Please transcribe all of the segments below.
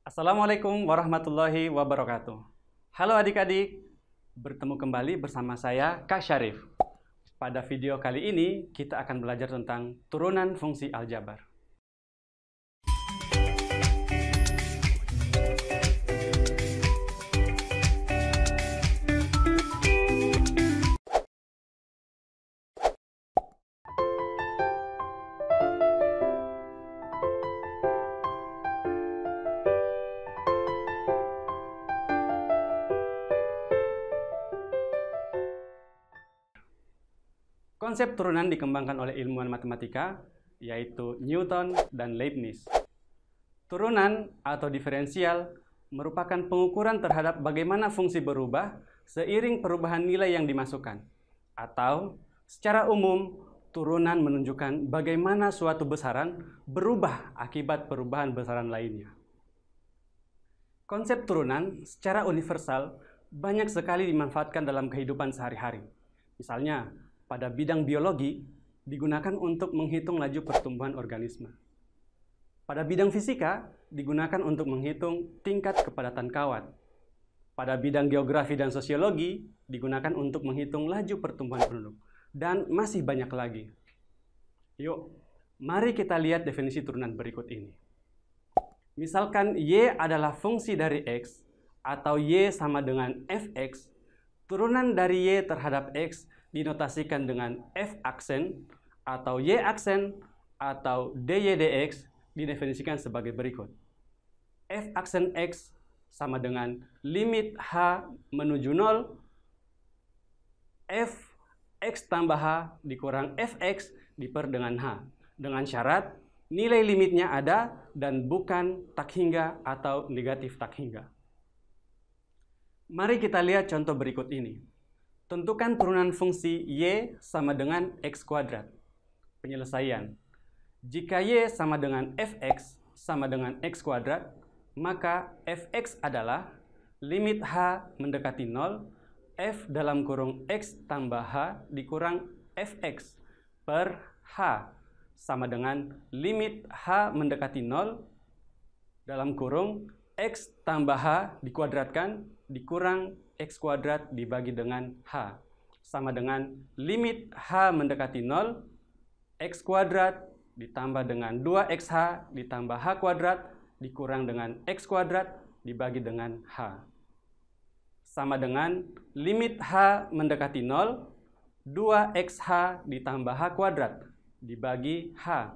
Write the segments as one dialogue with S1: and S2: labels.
S1: Assalamualaikum warahmatullahi wabarakatuh. Halo adik-adik, bertemu kembali bersama saya Kak Syarif. Pada video kali ini kita akan belajar tentang turunan fungsi aljabar. Konsep turunan dikembangkan oleh ilmuwan matematika, yaitu Newton dan Leibniz. Turunan atau diferensial merupakan pengukuran terhadap bagaimana fungsi berubah seiring perubahan nilai yang dimasukkan. Atau, secara umum, turunan menunjukkan bagaimana suatu besaran berubah akibat perubahan besaran lainnya. Konsep turunan secara universal banyak sekali dimanfaatkan dalam kehidupan sehari-hari. Misalnya, pada bidang biologi, digunakan untuk menghitung laju pertumbuhan organisme. Pada bidang fisika, digunakan untuk menghitung tingkat kepadatan kawat. Pada bidang geografi dan sosiologi, digunakan untuk menghitung laju pertumbuhan penduduk. Dan masih banyak lagi. Yuk, mari kita lihat definisi turunan berikut ini. Misalkan Y adalah fungsi dari X, atau Y sama dengan Fx, turunan dari Y terhadap X dinotasikan dengan F aksen atau Y aksen atau dy dx didefinisikan sebagai berikut. F aksen X sama dengan limit H menuju 0 F X tambah H dikurang Fx diper dengan H, dengan syarat nilai limitnya ada dan bukan tak hingga atau negatif tak hingga. Mari kita lihat contoh berikut ini. Tentukan turunan fungsi Y sama dengan X kuadrat. Penyelesaian. Jika Y sama dengan Fx sama dengan X kuadrat, maka Fx adalah limit H mendekati 0, F dalam kurung X tambah H dikurang Fx per H sama dengan limit H mendekati 0 dalam kurung X tambah H dikuadratkan dikurang X kuadrat dibagi dengan H sama dengan limit H mendekati 0 X kuadrat ditambah dengan 2XH ditambah H kuadrat dikurang dengan X kuadrat dibagi dengan H sama dengan limit H mendekati 0 2XH ditambah H kuadrat dibagi H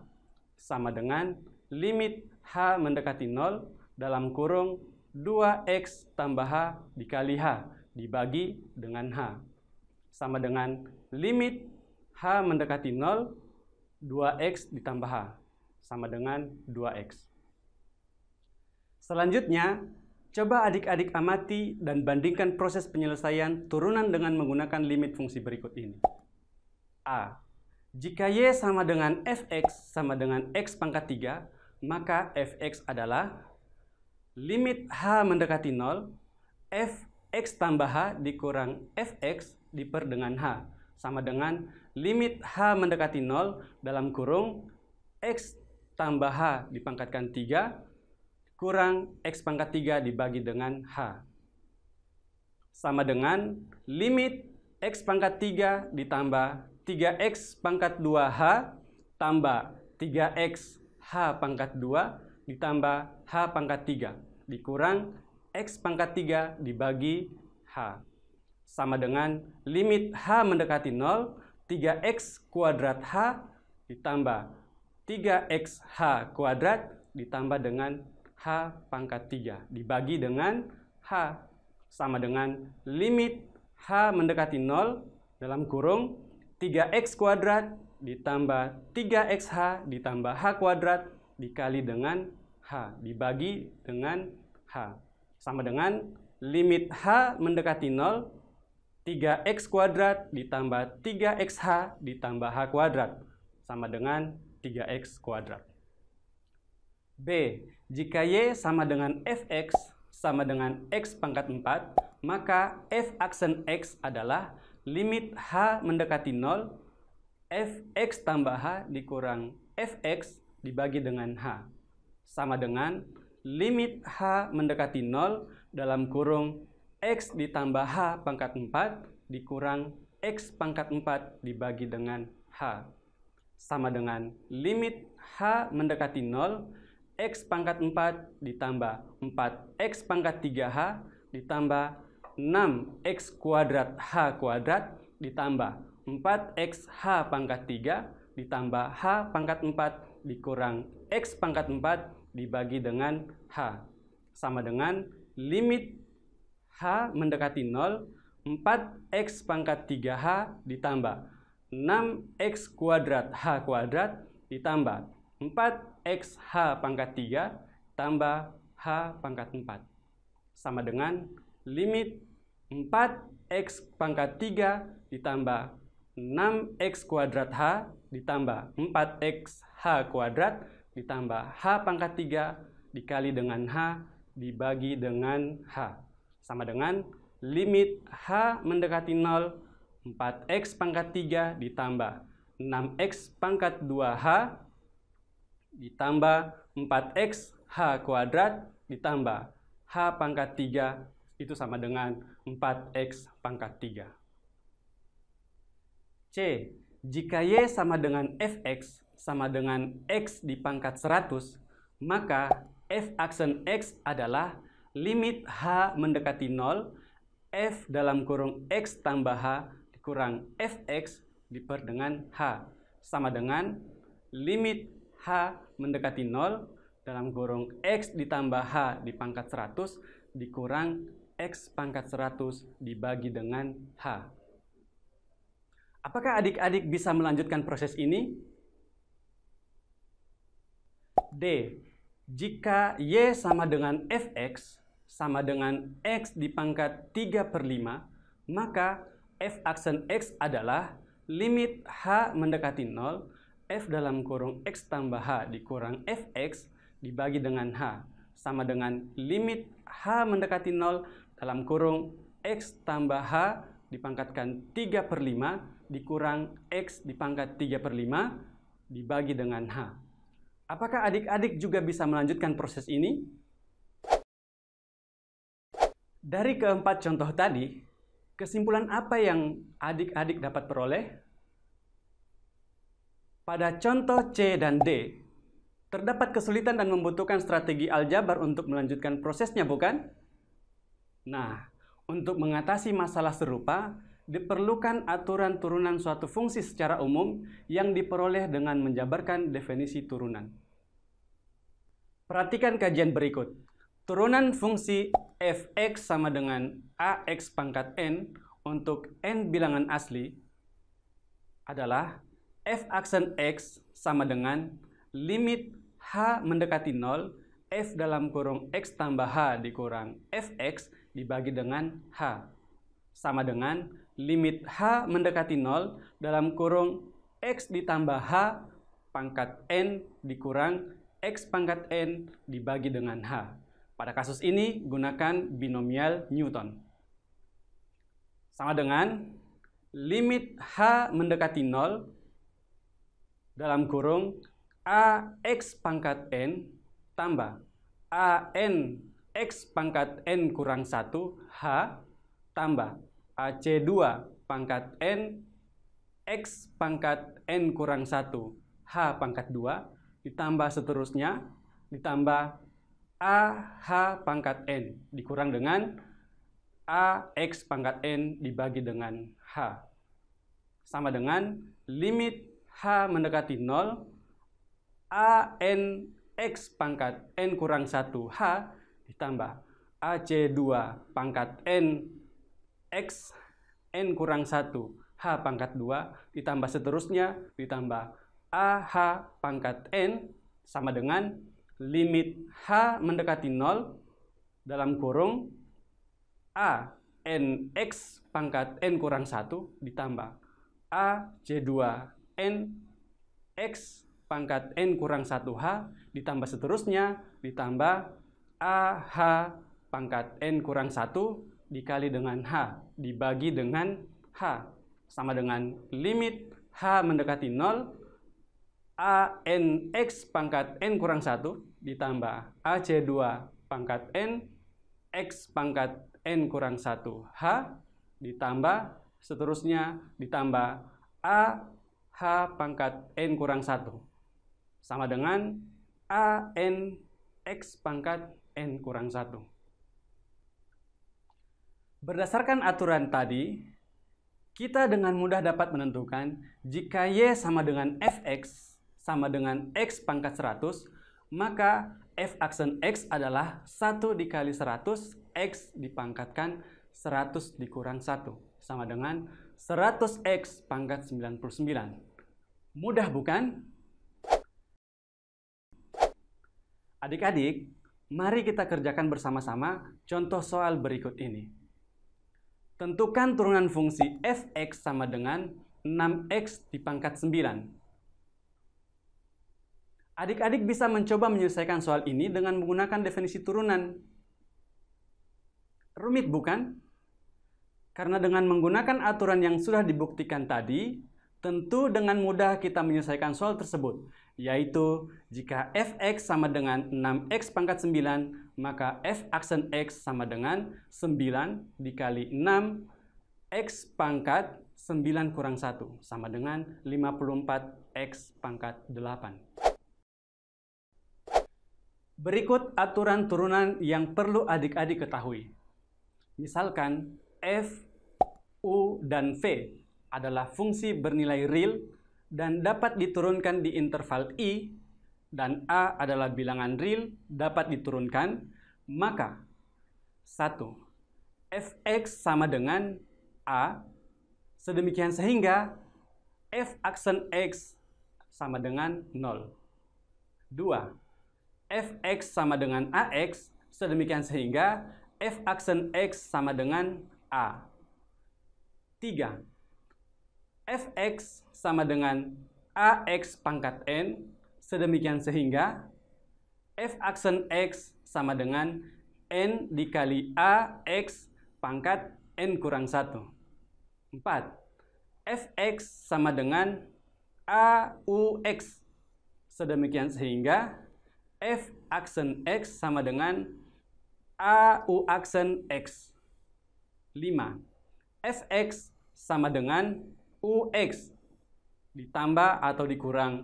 S1: sama dengan limit H mendekati 0 dalam kurung 2X tambah H dikali H dibagi dengan H sama dengan limit H mendekati 0 2X ditambah H sama dengan 2X. Selanjutnya, coba adik-adik amati dan bandingkan proses penyelesaian turunan dengan menggunakan limit fungsi berikut ini. A. Jika Y sama dengan Fx sama dengan X pangkat 3, maka Fx adalah limit H mendekati 0, Fx tambah H dikurang Fx diper dengan H, sama dengan limit H mendekati 0 dalam kurung X tambah H dipangkatkan 3, kurang X pangkat 3 dibagi dengan H. Sama dengan limit X pangkat 3 ditambah 3X pangkat 2H tambah 3X H pangkat 2 ditambah H pangkat 3 dikurang X pangkat 3 dibagi H sama dengan limit H mendekati 0 3X kuadrat H ditambah 3XH kuadrat ditambah dengan H pangkat 3 dibagi dengan H sama dengan limit H mendekati 0 dalam kurung 3X kuadrat ditambah 3XH ditambah H kuadrat dikali dengan H dibagi dengan H sama dengan limit H mendekati 0 3X kuadrat ditambah 3XH ditambah H kuadrat sama dengan 3X kuadrat. B. Jika Y sama dengan Fx sama dengan X pangkat 4, maka F aksen X adalah limit H mendekati 0 Fx tambah H dikurang Fx dibagi dengan H sama dengan limit H mendekati 0 dalam kurung X ditambah H pangkat 4 dikurang X pangkat 4 dibagi dengan H. Sama dengan limit H mendekati 0, X pangkat 4 ditambah 4X pangkat 3H ditambah 6X kuadrat H kuadrat ditambah 4X H pangkat 3 ditambah H pangkat 4 dikurang X pangkat 4 dibagi dengan H. Sama dengan limit H mendekati 0, 4X pangkat 3H ditambah 6X kuadrat H kuadrat ditambah 4X H pangkat 3 tambah H pangkat 4. Sama dengan limit 4X pangkat 3 ditambah 6X kuadrat H ditambah 4X H kuadrat ditambah H pangkat 3 dikali dengan H dibagi dengan H. Sama dengan limit H mendekati 0, 4X pangkat 3 ditambah 6X pangkat 2H ditambah 4X H kuadrat ditambah H pangkat 3 itu sama dengan 4X pangkat 3. C. Jika Y sama dengan Fx sama dengan X di pangkat 100, maka F aksen X adalah limit H mendekati 0, F dalam kurung X tambah H dikurang Fx diper dengan H. Sama dengan limit H mendekati 0 dalam kurung X ditambah H di pangkat 100 dikurang X pangkat 100 dibagi dengan H. Apakah adik-adik bisa melanjutkan proses ini? D. Jika Y sama dengan Fx sama dengan X di pangkat 3/5, maka F aksen X adalah limit H mendekati 0, F dalam kurung X tambah H dikurang Fx dibagi dengan H. Sama dengan limit H mendekati 0 dalam kurung X tambah H dipangkatkan 3/5 dikurang X dipangkat 3/5 dibagi dengan H. Apakah adik-adik juga bisa melanjutkan proses ini? Dari keempat contoh tadi, kesimpulan apa yang adik-adik dapat peroleh? Pada contoh C dan D, terdapat kesulitan dan membutuhkan strategi aljabar untuk melanjutkan prosesnya, bukan? Nah, untuk mengatasi masalah serupa, diperlukan aturan turunan suatu fungsi secara umum yang diperoleh dengan menjabarkan definisi turunan. Perhatikan kajian berikut. Turunan fungsi fx sama dengan ax pangkat n untuk n bilangan asli adalah f aksen x sama dengan limit h mendekati 0, f dalam kurung x tambah h dikurang fx dibagi dengan h. Sama dengan limit h mendekati 0 dalam kurung x ditambah h pangkat n dikurang x pangkat n dibagi dengan h. Pada kasus ini gunakan binomial Newton. Sama dengan limit h mendekati 0 dalam kurung ax pangkat n tambah an x pangkat n kurang 1 h tambah ac2 pangkat n x pangkat n kurang 1 h pangkat 2 ditambah seterusnya ditambah ah pangkat n dikurang dengan ax pangkat n dibagi dengan h. Sama dengan limit h mendekati 0 an x pangkat n kurang 1 h ditambah ac2 pangkat n x n kurang 1 h pangkat 2 ditambah seterusnya ditambah ah pangkat n sama dengan limit h mendekati 0 dalam kurung a n x pangkat n kurang 1 ditambah a c2 n x pangkat n kurang 1h ditambah seterusnya ditambah a h pangkat n kurang 1 dikali dengan h dibagi dengan h sama dengan limit h mendekati 0 an x pangkat n kurang 1 ditambah AC2 pangkat N X pangkat N kurang 1 H ditambah seterusnya ditambah A H pangkat N kurang 1 sama dengan A N X pangkat N kurang 1. Berdasarkan aturan tadi, kita dengan mudah dapat menentukan jika Y sama dengan Fx sama dengan X pangkat 100, maka F aksen X adalah 1 dikali 100, X dipangkatkan 100 dikurang 1, sama dengan 100X pangkat 99. Mudah bukan? Adik-adik, mari kita kerjakan bersama-sama contoh soal berikut ini. Tentukan turunan fungsi Fx sama dengan 6x dipangkat 9. Adik-adik bisa mencoba menyelesaikan soal ini dengan menggunakan definisi turunan. Rumit bukan? Karena dengan menggunakan aturan yang sudah dibuktikan tadi, tentu dengan mudah kita menyelesaikan soal tersebut, yaitu jika Fx sama dengan 6x pangkat 9, maka F aksen X sama dengan 9 dikali 6 X pangkat 9 kurang 1, sama dengan 54X pangkat 8. Berikut aturan turunan yang perlu adik-adik ketahui. Misalkan F, U, dan V adalah fungsi bernilai real dan dapat diturunkan di interval I, dan A adalah bilangan real dapat diturunkan, maka 1. Fx sama dengan A, sedemikian sehingga F aksen X sama dengan 0. 2. Fx sama dengan Ax, sedemikian sehingga F aksen X sama dengan A. 3. Fx sama dengan Ax pangkat N, sedemikian sehingga F aksen X sama dengan N dikali Ax pangkat N kurang 1. 4. Fx sama dengan Aux, sedemikian sehingga F aksen X sama dengan AU aksen X. 5. Fx sama dengan Ux ditambah atau dikurang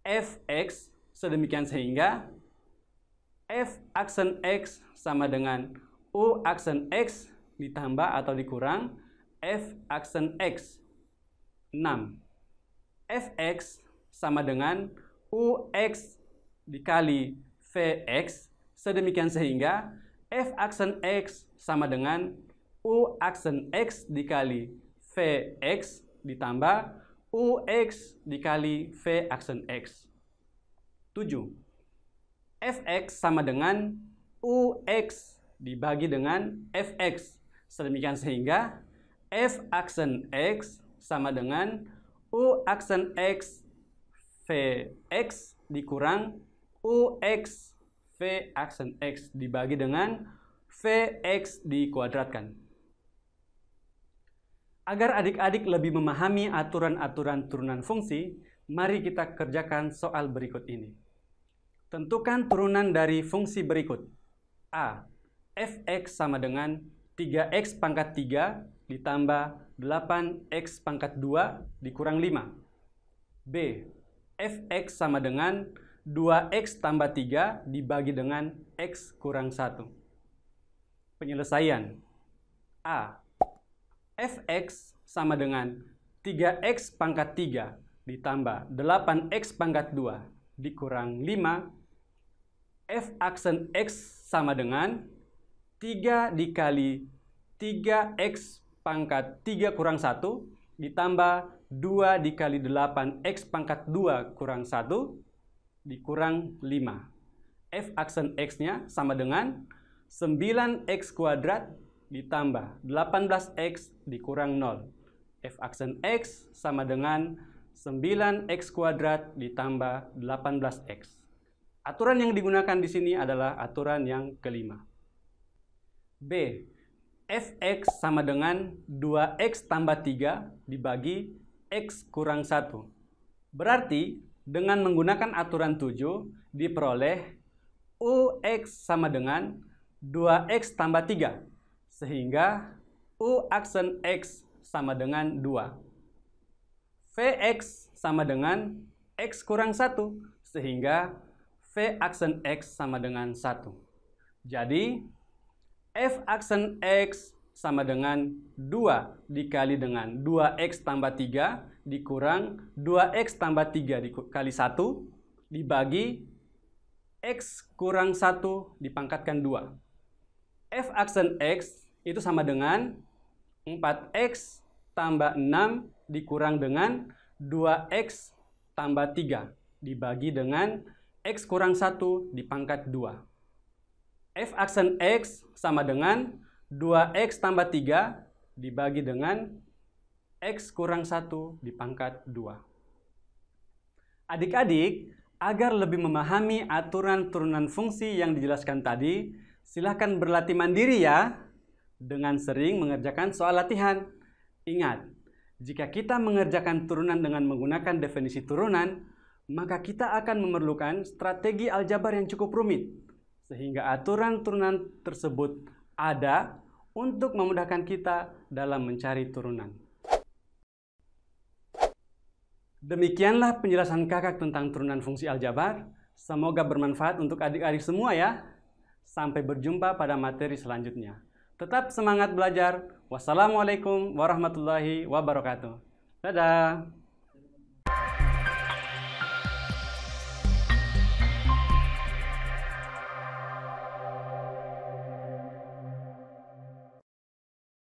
S1: Fx, sedemikian sehingga F aksen X sama dengan U aksen X ditambah atau dikurang F aksen X. 6. Fx sama dengan Ux dikali Vx, sedemikian sehingga F aksen X sama dengan U aksen X dikali Vx ditambah Ux dikali V aksen X. 7. Fx sama dengan Ux dibagi dengan Fx, sedemikian sehingga F aksen X sama dengan U aksen X Vx dikurang Ux V aksen X dibagi dengan Vx dikuadratkan. Agar adik-adik lebih memahami aturan-aturan turunan fungsi, mari kita kerjakan soal berikut ini. Tentukan turunan dari fungsi berikut. A. Fx sama dengan 3x pangkat 3 ditambah 8x pangkat 2 dikurang 5. B. Fx sama dengan 2x tambah 3 dibagi dengan x kurang 1. Penyelesaian. A. Fx sama dengan 3x pangkat 3 ditambah 8x pangkat 2 dikurang 5. F aksen X sama dengan 3 dikali 3x pangkat 3 kurang 1 ditambah 2 dikali 8x pangkat 2 kurang 1 dikurang 5. F aksen X-nya sama dengan 9x kuadrat ditambah 18x dikurang 0. F aksen X sama dengan 9x kuadrat ditambah 18x. Aturan yang digunakan di sini adalah aturan yang kelima. B. Fx sama dengan 2x tambah 3 dibagi x kurang 1. Berarti dengan menggunakan aturan 7 diperoleh UX sama dengan 2X tambah 3. Sehingga U aksen X sama dengan 2. Vx sama dengan X kurang 1. Sehingga V aksen X sama dengan 1. Jadi, F aksen X sama dengan 2 dikali dengan 2X tambah 3 dikurang 2X tambah 3 dikali 1 dibagi X kurang 1 dipangkatkan 2. F aksen X itu sama dengan 4X tambah 6 dikurang dengan 2X tambah 3 dibagi dengan X kurang 1 dipangkat 2. F aksen X sama dengan 2X tambah 3 dibagi dengan X kurang 1 dipangkat 2. Adik-adik, agar lebih memahami aturan turunan fungsi yang dijelaskan tadi, silakan berlatih mandiri ya, dengan sering mengerjakan soal latihan. Ingat, jika kita mengerjakan turunan dengan menggunakan definisi turunan, maka kita akan memerlukan strategi aljabar yang cukup rumit, sehingga aturan turunan tersebut ada untuk memudahkan kita dalam mencari turunan. Demikianlah penjelasan kakak tentang turunan fungsi aljabar. Semoga bermanfaat untuk adik-adik semua ya. Sampai berjumpa pada materi selanjutnya. Tetap semangat belajar. Wassalamualaikum warahmatullahi wabarakatuh. Dadah.